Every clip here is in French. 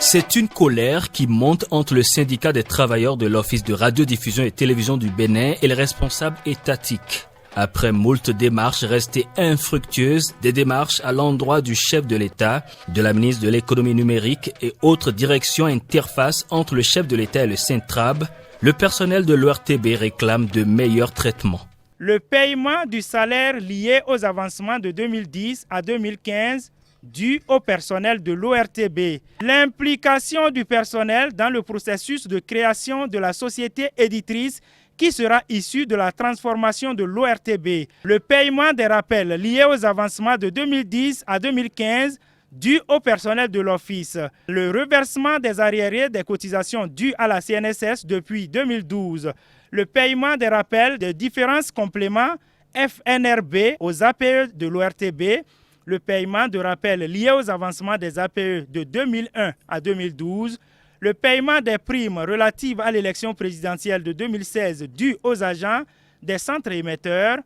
C'est une colère qui monte entre le syndicat des travailleurs de l'Office de radiodiffusion et télévision du Bénin et les responsables étatiques. Après moult démarches restées infructueuses, des démarches à l'endroit du chef de l'État, de la ministre de l'économie numérique et autres directions interfaces entre le chef de l'État et le Syntrab, le personnel de l'ORTB réclame de meilleurs traitements. Le paiement du salaire lié aux avancements de 2010 à 2015 dû au personnel de l'ORTB. L'implication du personnel dans le processus de création de la société éditrice qui sera issue de la transformation de l'ORTB. Le paiement des rappels liés aux avancements de 2010 à 2015 dû au personnel de l'Office. Le reversement des arriérés des cotisations dues à la CNSS depuis 2012. Le paiement des rappels de différents compléments FNRB aux APE de l'ORTB. Le paiement de rappels liés aux avancements des APE de 2001 à 2012, le paiement des primes relatives à l'élection présidentielle de 2016 dues aux agents des centres émetteurs,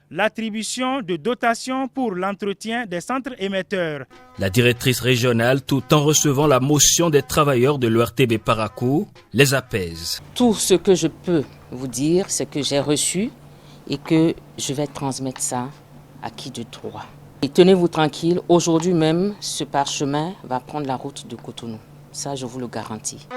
l'attribution de dotations pour l'entretien des centres émetteurs. La directrice régionale, tout en recevant la motion des travailleurs de l'ORTB Parakou, les apaise. Tout ce que je peux vous dire, c'est que j'ai reçu et que je vais transmettre ça à qui de droit. Et tenez-vous tranquille, aujourd'hui même, ce parchemin va prendre la route de Cotonou. Ça, je vous le garantis.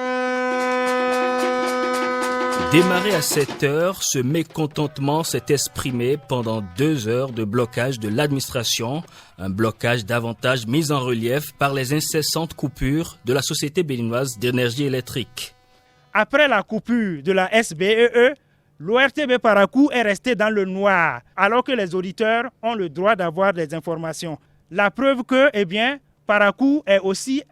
Démarré à 7 heures, ce mécontentement s'est exprimé pendant 2 heures de blocage de l'administration, un blocage davantage mis en relief par les incessantes coupures de la Société béninoise d'énergie électrique. Après la coupure de la SBEE, l'ORTB Parakou est resté dans le noir, alors que les auditeurs ont le droit d'avoir des informations. La preuve que, Parakou est aussi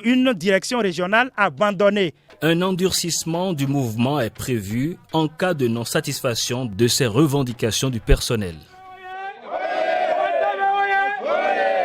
une direction régionale abandonnée. Un endurcissement du mouvement est prévu en cas de non-satisfaction de ces revendications du personnel.